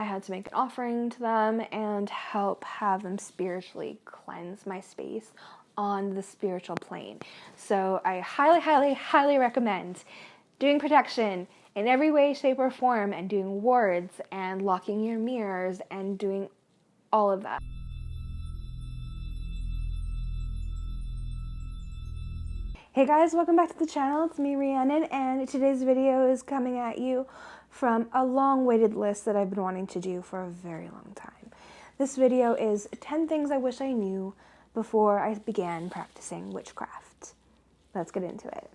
I had to make an offering to them and help have them spiritually cleanse my space on the spiritual plane. So I highly, highly, highly recommend doing protection in every way, shape, or form, and doing wards and locking your mirrors and doing all of that. Hey guys, welcome back to the channel. It's me, Rhiannon, and today's video is coming at you from a long-awaited list that I've been wanting to do for a very long time. This video is 10 things I wish I knew before I began practicing witchcraft. Let's get into it.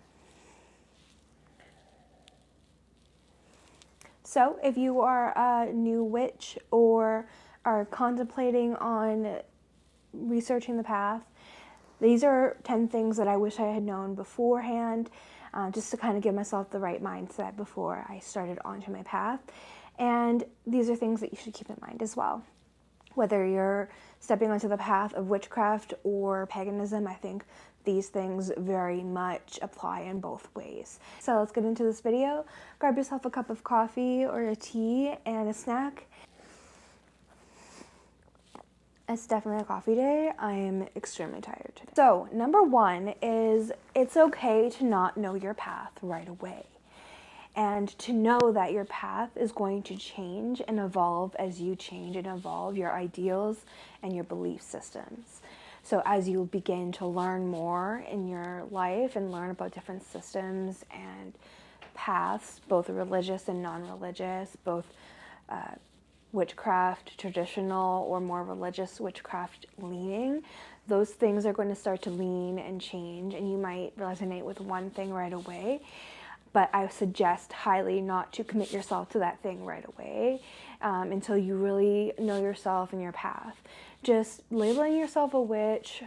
So, if you are a new witch or are contemplating on researching the path, these are 10 things that I wish I had known beforehand, just to kind of give myself the right mindset before I started onto my path. And these are things that you should keep in mind as well. Whether you're stepping onto the path of witchcraft or paganism, I think these things very much apply in both ways. So let's get into this video. Grab yourself a cup of coffee or a tea and a snack. It's definitely a coffee day. I am extremely tired today. So, number one is it's okay to not know your path right away. And to know that your path is going to change and evolve as you change and evolve your ideals and your belief systems. So as you begin to learn more in your life and learn about different systems and paths, both religious and non-religious, both witchcraft, traditional or more religious witchcraft leaning, those things are going to start to lean and change, and you might resonate with one thing right away, but I suggest highly not to commit yourself to that thing right away until you really know yourself and your path. Just labeling yourself a witch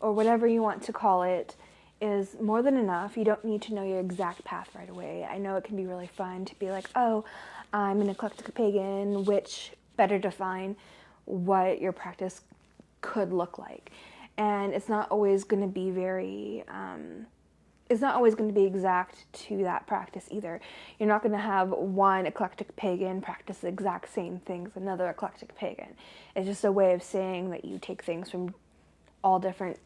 or whatever you want to call it is more than enough. You don't need to know your exact path right away. I know it can be really fun to be like, oh, I'm an eclectic pagan, which better define what your practice could look like. And it's not always going to be it's not always going to be exact to that practice either. You're not going to have one eclectic pagan practice the exact same things as another eclectic pagan. It's just a way of saying that you take things from all different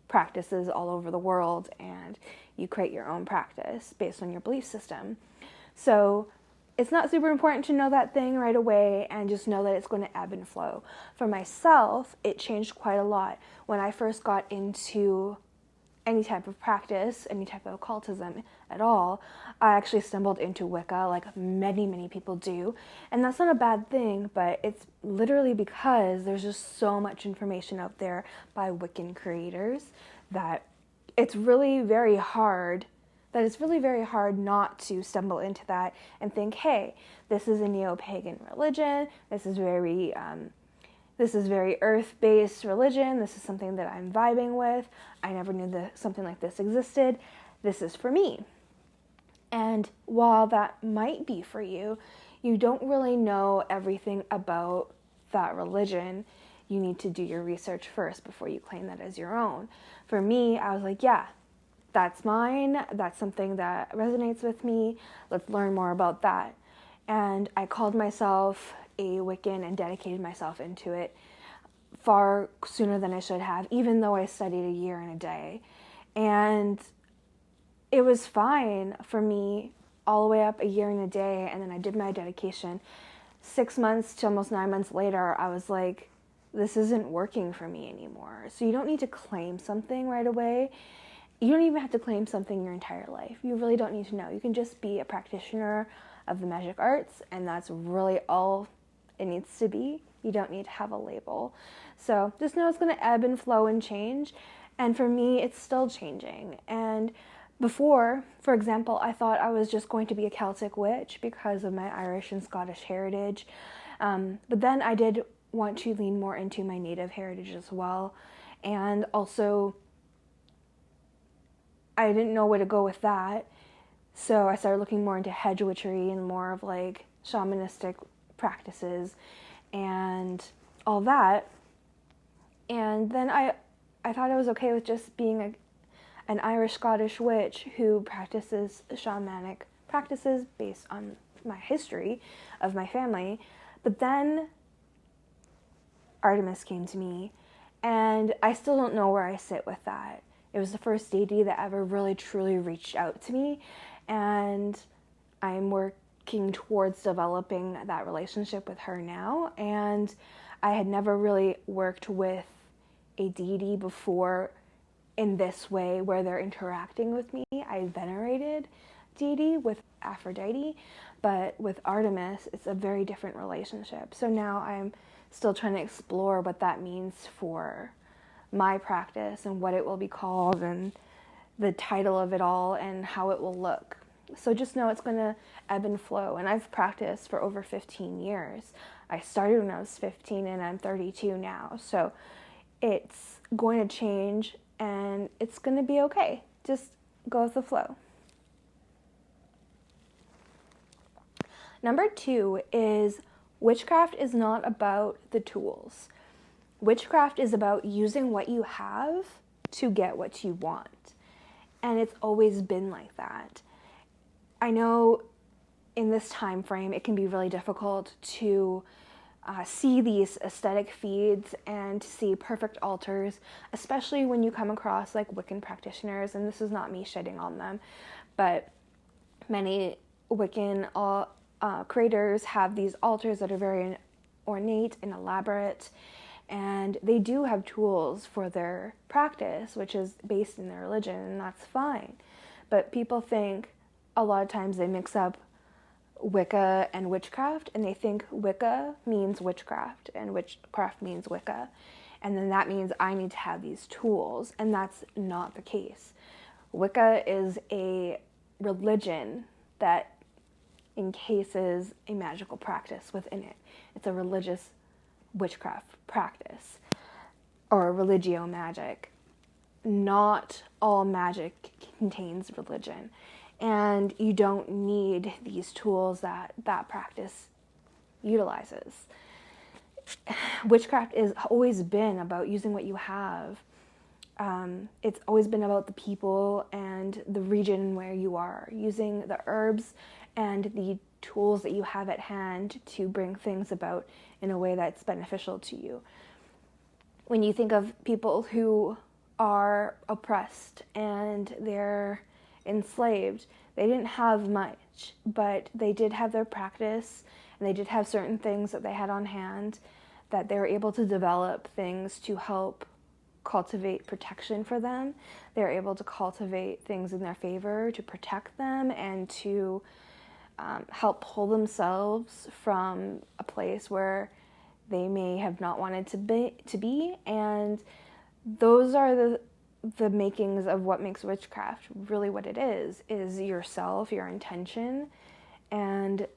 practices all over the world and you create your own practice based on your belief system. So it's not super important to know that thing right away, and just know that it's going to ebb and flow. For myself, it changed quite a lot. When I first got into any type of practice, any type of occultism at all, I actually stumbled into Wicca like many, many people do. And that's not a bad thing, but it's literally because there's just so much information out there by Wiccan creators that it's really very hard not to stumble into that and think, hey, this is a neo-pagan religion, this is very earth-based religion, this is something that I'm vibing with, I never knew that something like this existed, this is for me. And while that might be for you, you don't really know everything about that religion. You need to do your research first before you claim that as your own. For me, I was like, yeah, that's mine, that's something that resonates with me, let's learn more about that. And I called myself a Wiccan and dedicated myself into it far sooner than I should have, even though I studied a year and a day. And it was fine for me all the way up a year and a day, and then I did my dedication. 6 months to almost 9 months later, I was like, this isn't working for me anymore. So you don't need to claim something right away. You don't even have to claim something your entire life. You really don't need to know. You can just be a practitioner of the magic arts, and that's really all it needs to be. You don't need to have a label. So just know it's going to ebb and flow and change. And for me, it's still changing. And before, for example, I thought I was just going to be a Celtic witch because of my Irish and Scottish heritage. But then I did want to lean more into my native heritage as well. And also, I didn't know where to go with that. So I started looking more into hedge witchery and more of like shamanistic practices and all that. And then I thought I was okay with just being an Irish-Scottish witch who practices shamanic practices based on my history of my family. But then Artemis came to me, and I still don't know where I sit with that. It was the first deity that ever really truly reached out to me, and I'm working towards developing that relationship with her now. And I had never really worked with a deity before in this way where they're interacting with me. I venerated deity with Aphrodite, but with Artemis, it's a very different relationship. So now I'm still trying to explore what that means for my practice and what it will be called and the title of it all and how it will look. So just know it's going to ebb and flow. And I've practiced for over 15 years. I started when I was 15 and I'm 32 now. So it's going to change and it's going to be okay. Just go with the flow. Number 2 is witchcraft is not about the tools. Witchcraft is about using what you have to get what you want. And it's always been like that. I know in this time frame it can be really difficult to see these aesthetic feeds and to see perfect altars, especially when you come across like Wiccan practitioners, and this is not me shitting on them, but many Wiccan creators have these altars that are very ornate and elaborate, and they do have tools for their practice, which is based in their religion, and that's fine. But people think a lot of times they mix up Wicca and witchcraft, and they think Wicca means witchcraft and witchcraft means Wicca, and then that means I need to have these tools, and that's not the case. Wicca is a religion that encases a magical practice within it. It's a religious witchcraft practice, or religio magic. Not all magic contains religion, and you don't need these tools that practice utilizes. Witchcraft has always been about using what you have. It's always been about the people and the region where you are, using the herbs and the tools that you have at hand to bring things about in a way that's beneficial to you. When you think of people who are oppressed and they're enslaved, they didn't have much, but they did have their practice, and they did have certain things that they had on hand, that they were able to develop things to help cultivate protection for them. They were able to cultivate things in their favor to protect them and to help pull themselves from a place where they may have not wanted to be. And those are the makings of what makes witchcraft really what it is yourself, your intention, and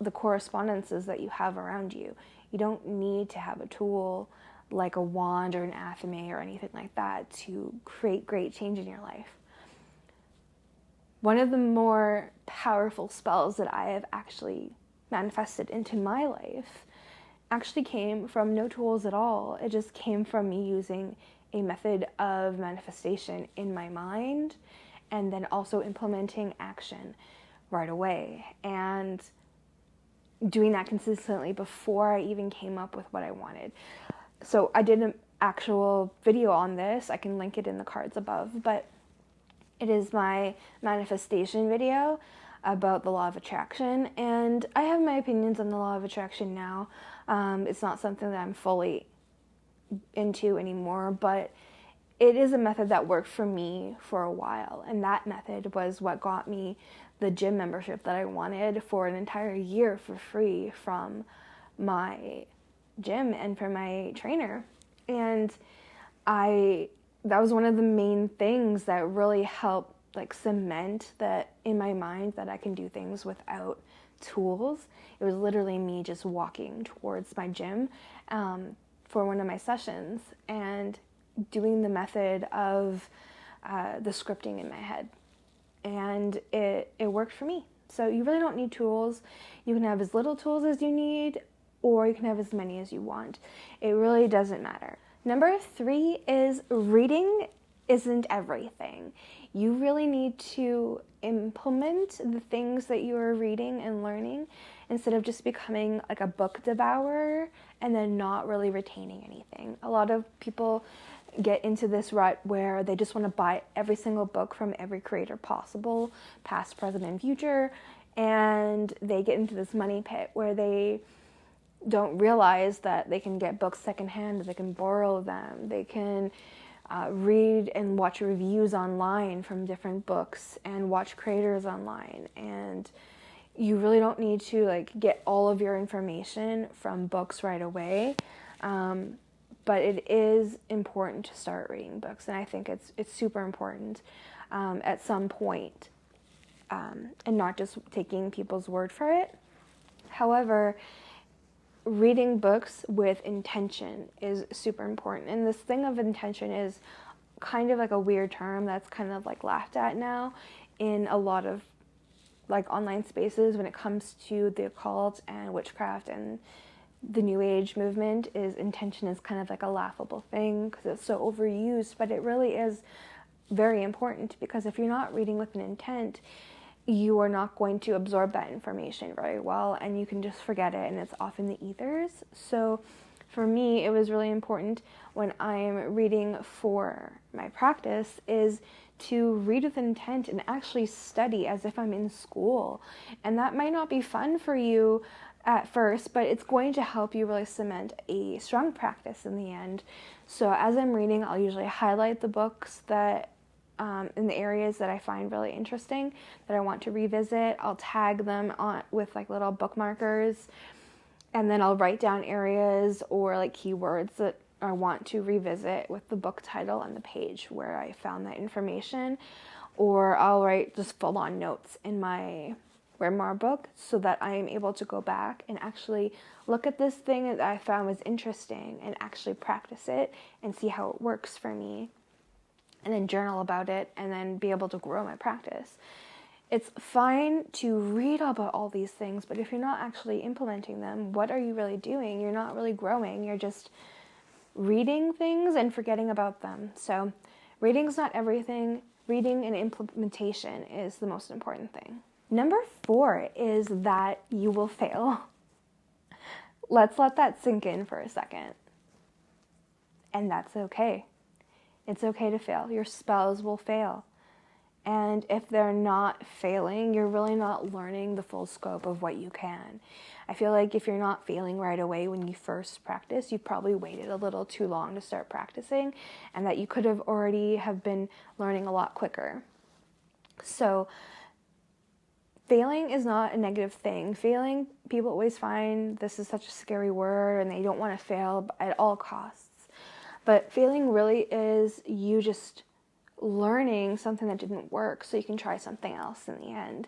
the correspondences that you have around you. You don't need to have a tool like a wand or an athame or anything like that to create great change in your life. One of the more powerful spells that I have actually manifested into my life actually came from no tools at all. It just came from me using a method of manifestation in my mind and then also implementing action right away and doing that consistently before I even came up with what I wanted. So I did an actual video on this. I can link it in the cards above, but it is my manifestation video about the law of attraction, and I have my opinions on the law of attraction now. It's not something that I'm fully into anymore, but it is a method that worked for me for a while, and that method was what got me the gym membership that I wanted for an entire year for free from my gym and from my trainer. And that was one of the main things that really helped cement that in my mind that I can do things without tools. It was literally me just walking towards my gym for one of my sessions and doing the method of the scripting in my head. And it worked for me. So you really don't need tools. You can have as little tools as you need, or you can have as many as you want. It really doesn't matter. Number 3 is reading isn't everything. You really need to implement the things that you are reading and learning instead of just becoming like a book devourer and then not really retaining anything. A lot of people get into this rut where they just want to buy every single book from every creator possible, past, present, and future, and they get into this money pit where they don't realize that they can get books secondhand, they can borrow them, they can read and watch reviews online from different books and watch creators online. And you really don't need to like get all of your information from books right away. But it is important to start reading books, and I think it's super important at some point, and not just taking people's word for it. However, reading books with intention is super important. And this thing of intention is kind of like a weird term that's kind of like laughed at now in a lot of like online spaces when it comes to the occult and witchcraft and the new age movement. Is intention is kind of like a laughable thing because it's so overused, but it really is very important, because if you're not reading with an intent, you are not going to absorb that information very well, and you can just forget it, and it's off in the ethers. So for me, it was really important when I'm reading for my practice is to read with intent and actually study as if I'm in school. And that might not be fun for you at first, but it's going to help you really cement a strong practice in the end. So as I'm reading, I'll usually highlight the books that in the areas that I find really interesting that I want to revisit. I'll tag them on with like little bookmarkers, and then I'll write down areas or like keywords that I want to revisit with the book title and the page where I found that information, or I'll write just full-on notes in my grimoire book so that I am able to go back and actually look at this thing that I found was interesting and actually practice it and see how it works for me, and then journal about it and then be able to grow my practice. It's fine to read about all these things, but if you're not actually implementing them, what are you really doing? You're not really growing. You're just reading things and forgetting about them. So reading's not everything. Reading and implementation is the most important thing. Number 4 is that you will fail. Let's let that sink in for a second. And that's okay. It's okay to fail. Your spells will fail. And if they're not failing, you're really not learning the full scope of what you can. I feel like if you're not failing right away when you first practice, you probably waited a little too long to start practicing, and that you could have already have been learning a lot quicker. So failing is not a negative thing. Failing, people always find this is such a scary word and they don't want to fail at all costs. But failing really is you just learning something that didn't work so you can try something else in the end.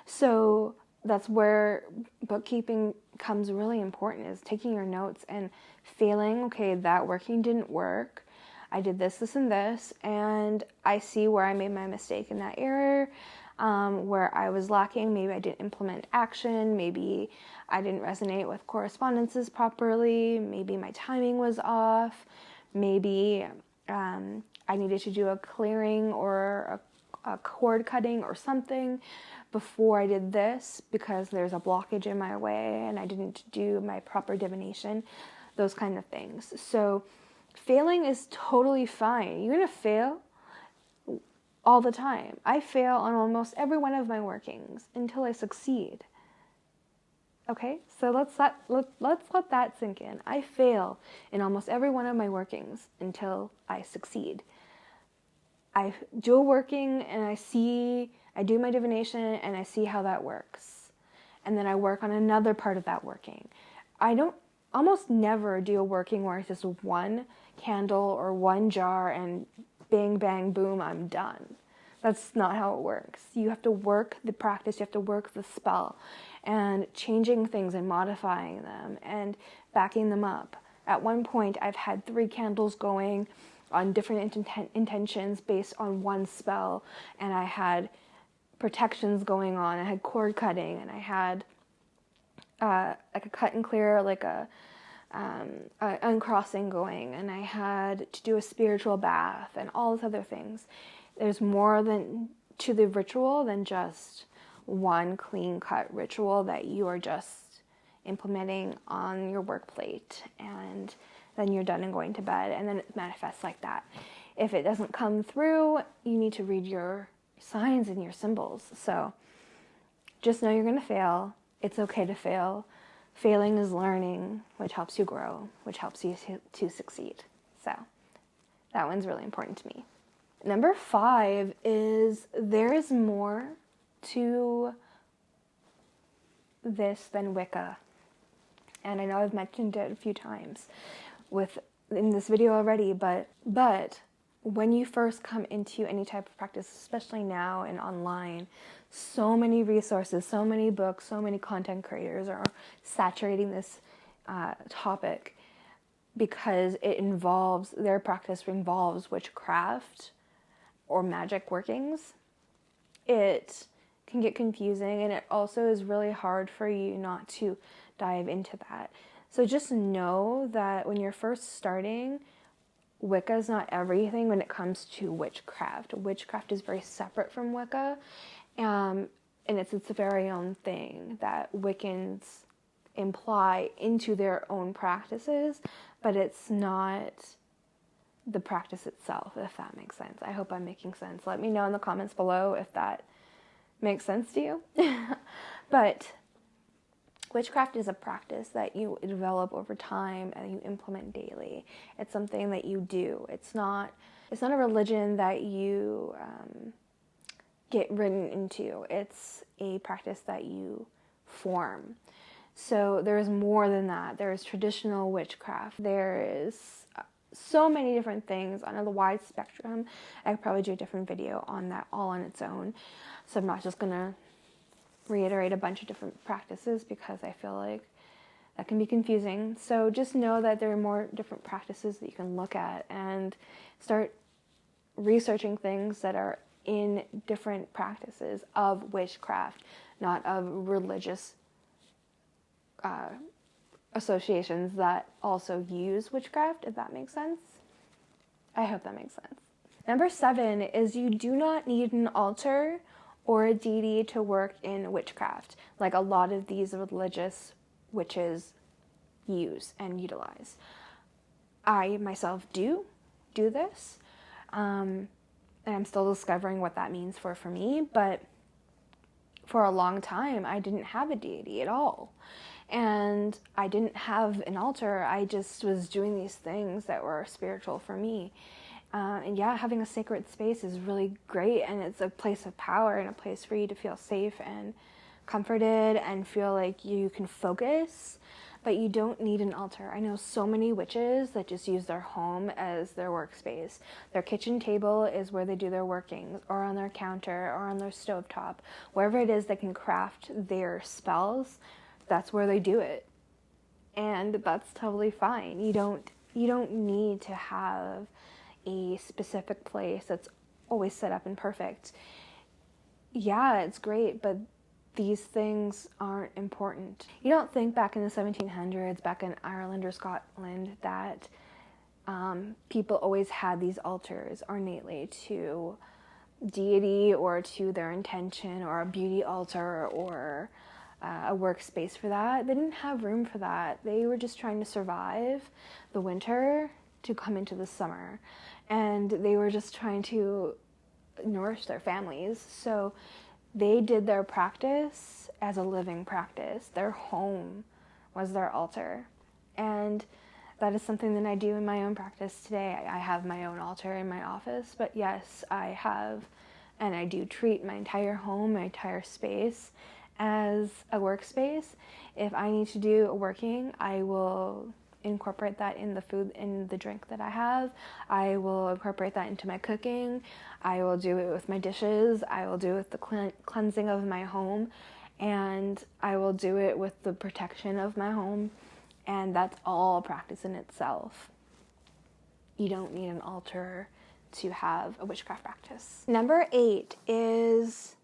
So that's where bookkeeping becomes really important, is taking your notes and failing. Okay, that working didn't work. I did this, this, and this, and I see where I made my mistake in that error, where I was lacking. Maybe I didn't implement action. Maybe I didn't resonate with correspondences properly. Maybe my timing was off. Maybe I needed to do a clearing or a cord cutting or something before I did this because there's a blockage in my way and I didn't do my proper divination, those kind of things. So failing is totally fine. You're going to fail all the time. I fail on almost every one of my workings until I succeed. Okay, so let's let that sink in. I fail in almost every one of my workings until I succeed. I do a working and I do my divination and I see how that works. And then I work on another part of that working. I don't almost never do a working where it's just one candle or one jar and bang, bang, boom, I'm done. That's not how it works. You have to work the practice, you have to work the spell, and changing things and modifying them and backing them up. At one point, I've had 3 candles going on different intentions based on one spell, and I had protections going on. I had cord cutting, and I had like a cut and clear, like a uncrossing going, and I had to do a spiritual bath and all these other things. There's more than to the ritual than just one clean-cut ritual that you are just implementing on your work plate, and then you're done and going to bed, and then it manifests like that. If it doesn't come through, you need to read your signs and your symbols. So just know you're going to fail. It's okay to fail. Failing is learning, which helps you grow, which helps you to succeed. So that one's really important to me. Number 5 is there is more to this than Wicca. And I know I've mentioned it a few times in this video already, but when you first come into any type of practice, especially now and online, so many resources, so many books, so many content creators are saturating this topic because their practice involves witchcraft or magic workings. It can get confusing, and it also is really hard for you not to dive into that. So just know that when you're first starting, Wicca is not everything when it comes to witchcraft. Witchcraft is very separate from Wicca, and it's its very own thing that Wiccans imply into their own practices, but it's not the practice itself, if that makes sense. I hope I'm making sense. Let me know in the comments below if that makes sense to you. But witchcraft is a practice that you develop over time and you implement daily. It's something that you do. It's not a religion that you get written into. It's a practice that you form. So there is more than that. There is traditional witchcraft. There is so many different things on a wide spectrum. I could probably do a different video on that all on its own. So I'm not just going to reiterate a bunch of different practices because I feel like that can be confusing. So just know that there are more different practices that you can look at and start researching things that are in different practices of witchcraft, not of religious associations that also use witchcraft, if that makes sense. I hope that makes sense. Number 7 is you do not need an altar or a deity to work in witchcraft, like a lot of these religious witches use and utilize. I myself do this, and I'm still discovering what that means for me, but for a long time I didn't have a deity at all. And I didn't have an altar. I just was doing these things that were spiritual for me. And yeah, having a sacred space is really great, and it's a place of power and a place for you to feel safe and comforted and feel like you can focus, but you don't need an altar. I know so many witches that just use their home as their workspace. Their kitchen table is where they do their workings, or on their counter, or on their stovetop. Wherever it is they can craft their spells, that's where they do it. And that's totally fine. You don't need to have a specific place that's always set up and perfect. Yeah, it's great, but these things aren't important. You don't think back in the 1700s, back in Ireland or Scotland, that people always had these altars ornately to deity or to their intention, or a beauty altar or a workspace for that. They didn't have room for that. They were just trying to survive the winter to come into the summer, and they were just trying to nourish their families. So they did their practice as a living practice. Their home was their altar, and that is something that I do in my own practice today. I have my own altar in my office, but yes, I have, and I do treat my entire home, my entire space as a workspace. If I need to do a working, I will incorporate that in the food and the drink that I have. I will incorporate that into my cooking. I will do it with my dishes. I will do it with the cleansing of my home, and I will do it with the protection of my home, and that's all a practice in itself. You don't need an altar to have a witchcraft practice. Number 8 is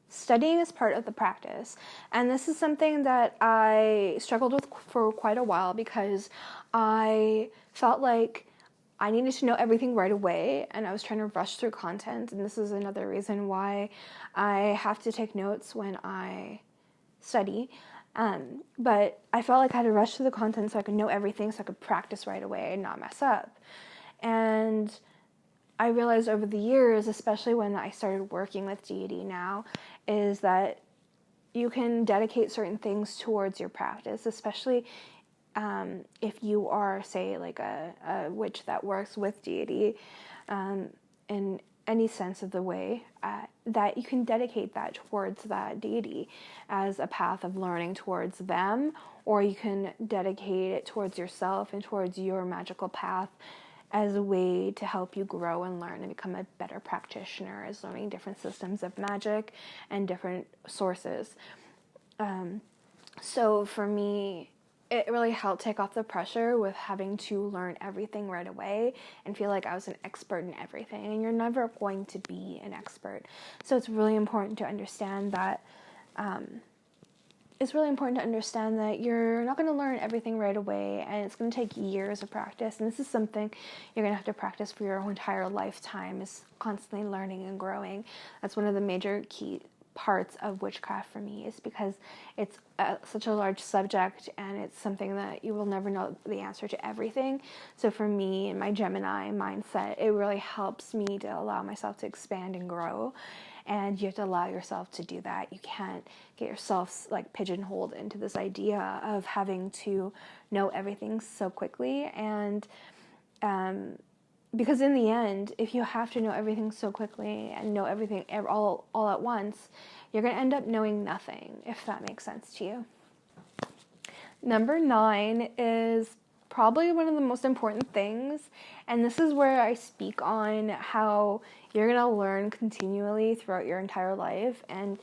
studying is part of the practice. And this is something that I struggled with for quite a while, because I felt like I needed to know everything right away, and I was trying to rush through content. And this is another reason why I have to take notes when I study. But I felt like I had to rush through the content so I could know everything, so I could practice right away and not mess up. And I realized over the years, especially when I started working with deity now, is that you can dedicate certain things towards your practice, especially if you are, say, like a witch that works with deity in any sense of the way, that you can dedicate that towards that deity as a path of learning towards them, or you can dedicate it towards yourself and towards your magical path as a way to help you grow and learn and become a better practitioner, as learning different systems of magic and different sources. So for me, it really helped take off the pressure with having to learn everything right away and feel like I was an expert in everything. And you're never going to be an expert. So it's really important to understand that you're not going to learn everything right away, and it's going to take years of practice. And this is something you're going to have to practice for your entire lifetime, is constantly learning and growing. That's one of the major key parts of witchcraft for me, is because it's such a large subject, and it's something that you will never know the answer to everything. So for me, in my Gemini mindset, it really helps me to allow myself to expand and grow. And you have to allow yourself to do that. You can't get yourself like pigeonholed into this idea of having to know everything so quickly. And because in the end, if you have to know everything so quickly and know everything all at once, you're going to end up knowing nothing, if that makes sense to you. Number 9 is probably one of the most important things, and this is where I speak on how you're going to learn continually throughout your entire life, and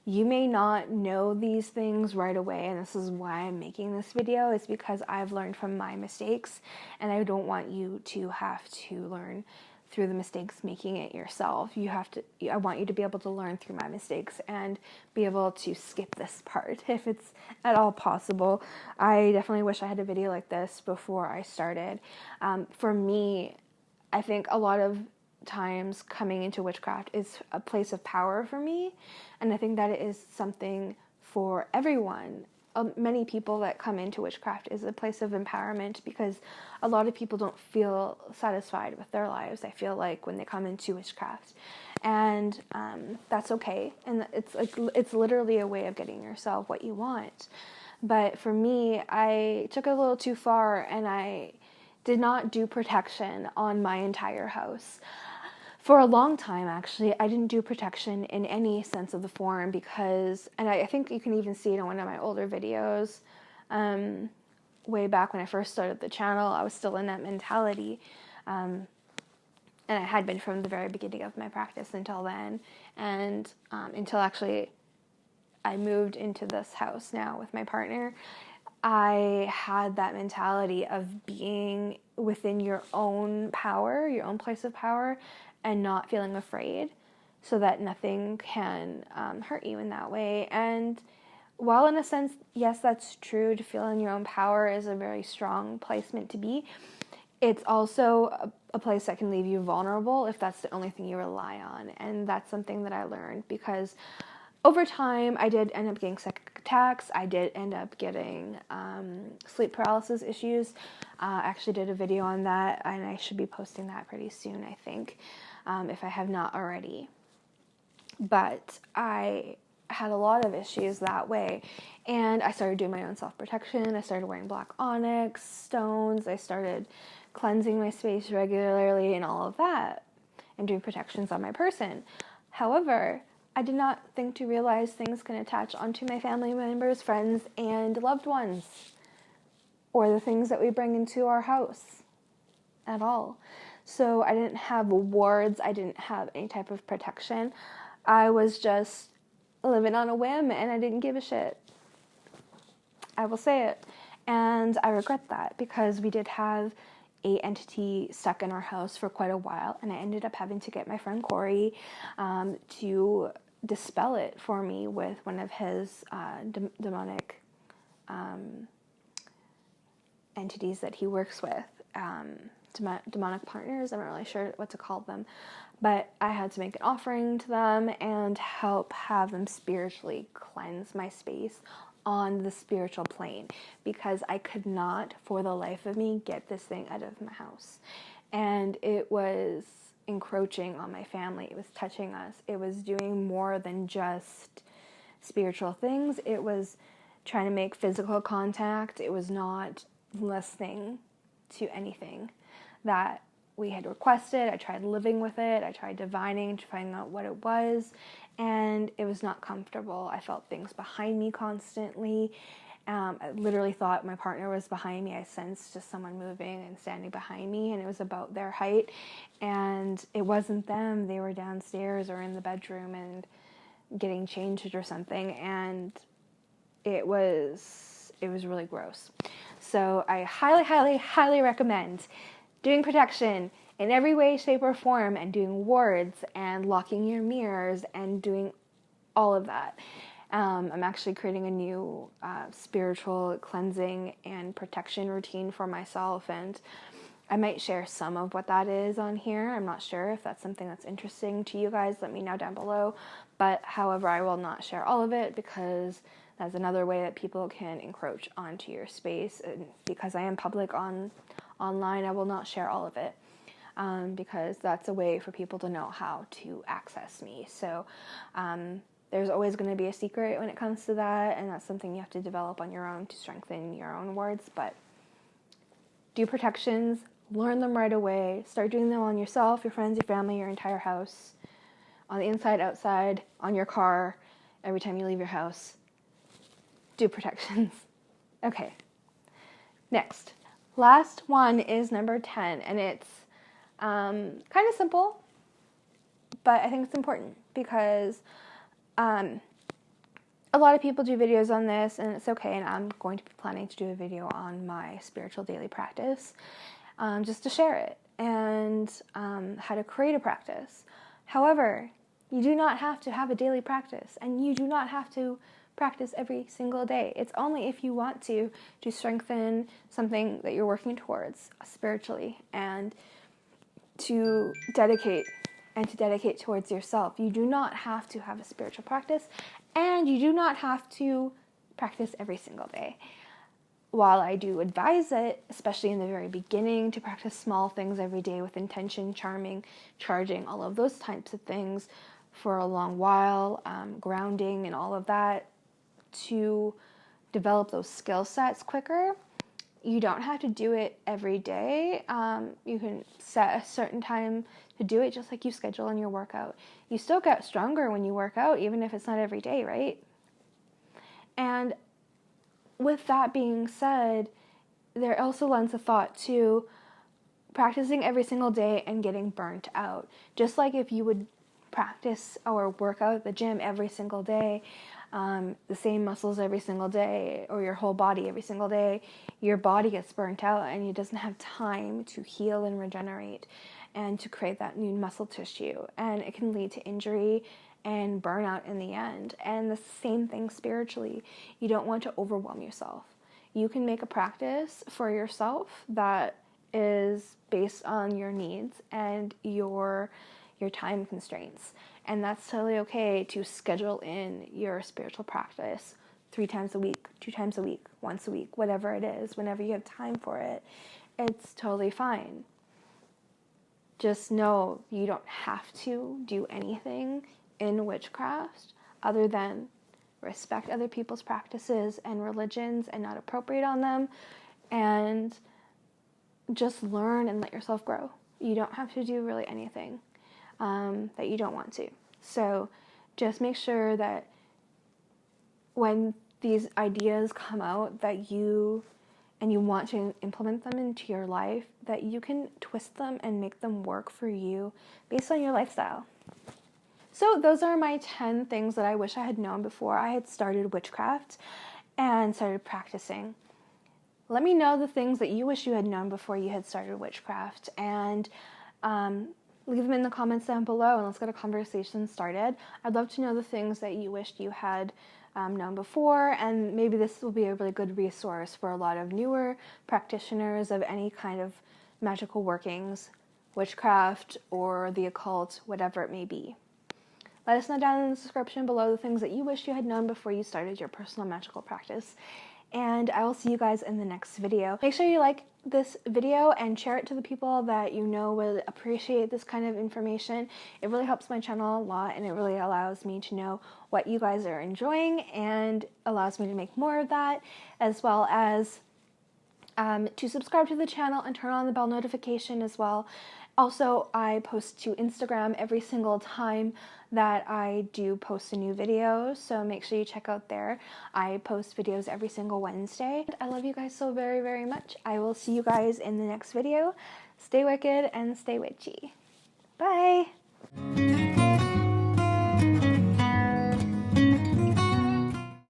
you may not know these things right away, and this is why I'm making this video, is because I've learned from my mistakes, and I don't want you to have to learn through the mistakes making it yourself. I want you to be able to learn through my mistakes and be able to skip this part if it's at all possible. I definitely wish I had a video like this before I started. For me, I think a lot of times coming into witchcraft is a place of power for me, and I think that it is something for everyone. Many people that come into witchcraft is a place of empowerment, because a lot of people don't feel satisfied with their lives, I feel like, when they come into witchcraft, and that's okay, and it's literally a way of getting yourself what you want. But for me, I took it a little too far, and I did not do protection on my entire house. For a long time, actually, I didn't do protection in any sense of the form, because, and I think you can even see it in one of my older videos, way back when I first started the channel, I was still in that mentality, and I had been from the very beginning of my practice until then, and until actually I moved into this house now with my partner. I had that mentality of being within your own power, your own place of power, and not feeling afraid, so that nothing can hurt you in that way. And while in a sense, yes, that's true, to feel in your own power is a very strong placement to be, it's also a place that can leave you vulnerable if that's the only thing you rely on. And that's something that I learned, because over time, I did end up getting psychic attacks. I did end up getting sleep paralysis issues. I actually did a video on that, and I should be posting that pretty soon, I think, if I have not already. But I had a lot of issues that way, and I started doing my own self-protection. I started wearing black onyx stones. I started cleansing my space regularly and all of that, and doing protections on my person. However, I did not think to realize things can attach onto my family members, friends, and loved ones, or the things that we bring into our house at all. So I didn't have wards, I didn't have any type of protection. I was just living on a whim, and I didn't give a shit. I will say it. And I regret that, because we did have a entity stuck in our house for quite a while, and I ended up having to get my friend Corey to dispel it for me with one of his demonic entities that he works with, demonic partners. I'm not really sure what to call them, but I had to make an offering to them and help have them spiritually cleanse my space on the spiritual plane, because I could not for the life of me get this thing out of my house. And it was encroaching on my family. It was touching us. It was doing more than just spiritual things. It was trying to make physical contact. It was not listening to anything that we had requested. I tried living with it. I tried divining to find out what it was, and it was not comfortable. I felt things behind me constantly. I literally thought my partner was behind me. I sensed just someone moving and standing behind me, and it was about their height, and it wasn't them. They were downstairs or in the bedroom and getting changed or something, and it was really gross. So I highly, highly, highly recommend doing protection in every way, shape, or form, and doing wards and locking your mirrors and doing all of that. I'm actually creating a new spiritual cleansing and protection routine for myself, and I might share some of what that is on here. I'm not sure if that's something that's interesting to you guys. Let me know down below. But however, I will not share all of it, because that's another way that people can encroach onto your space. And because I am public online, I will not share all of it, because that's a way for people to know how to access me. So there's always going to be a secret when it comes to that, and that's something you have to develop on your own to strengthen your own wards. But do protections, learn them right away, start doing them on yourself, your friends, your family, your entire house, on the inside, outside, on your car, every time you leave your house. Do protections. Okay, next. Last one is number 10, and it's kind of simple, but I think it's important because a lot of people do videos on this, and it's okay, and I'm going to be planning to do a video on my spiritual daily practice, just to share it, and how to create a practice. However, you do not have to have a daily practice, and you do not have to practice every single day. It's only if you want to strengthen something that you're working towards spiritually, and to dedicate towards yourself. You do not have to have a spiritual practice, and you do not have to practice every single day. While I do advise it, especially in the very beginning, to practice small things every day with intention, charging, all of those types of things for a long while, grounding and all of that, to develop those skill sets quicker. You don't have to do it every day. You can set a certain time to do it, just like you schedule in your workout. You still get stronger when you work out, even if it's not every day, right? And with that being said, there also lends a thought to practicing every single day and getting burnt out. Just like if you would practice or work out at the gym every single day, the same muscles every single day, or your whole body every single day, your body gets burnt out and it doesn't have time to heal and regenerate and to create that new muscle tissue, and it can lead to injury and burnout in the end. And the same thing spiritually. You don't want to overwhelm yourself. You can make a practice for yourself that is based on your needs and your time constraints. And that's totally okay to schedule in your spiritual practice 3 times a week, 2 times a week, once a week, whatever it is, whenever you have time for it. It's totally fine. Just know you don't have to do anything in witchcraft other than respect other people's practices and religions and not appropriate on them, and just learn and let yourself grow. You don't have to do really anything that you don't want to. So just make sure that when these ideas come out that you want to implement them into your life, that you can twist them and make them work for you based on your lifestyle. So those are my 10 things that I wish I had known before I had started witchcraft and started practicing. Let me know the things that you wish you had known before you had started witchcraft, and leave them in the comments down below and let's get a conversation started. I'd love to know the things that you wished you had known before, and maybe this will be a really good resource for a lot of newer practitioners of any kind of magical workings, witchcraft or the occult, whatever it may be. Let us know down in the description below the things that you wish you had known before you started your personal magical practice. And I will see you guys in the next video. Make sure you like this video and share it to the people that you know would appreciate this kind of information. It really helps my channel a lot, and it really allows me to know what you guys are enjoying and allows me to make more of that, as well as to subscribe to the channel and turn on the bell notification as well. Also, I post to Instagram every single time that I do post a new video, so make sure you check out there. I post videos every single Wednesday. I love you guys so very, very much. I will see you guys in the next video. Stay wicked and stay witchy. Bye!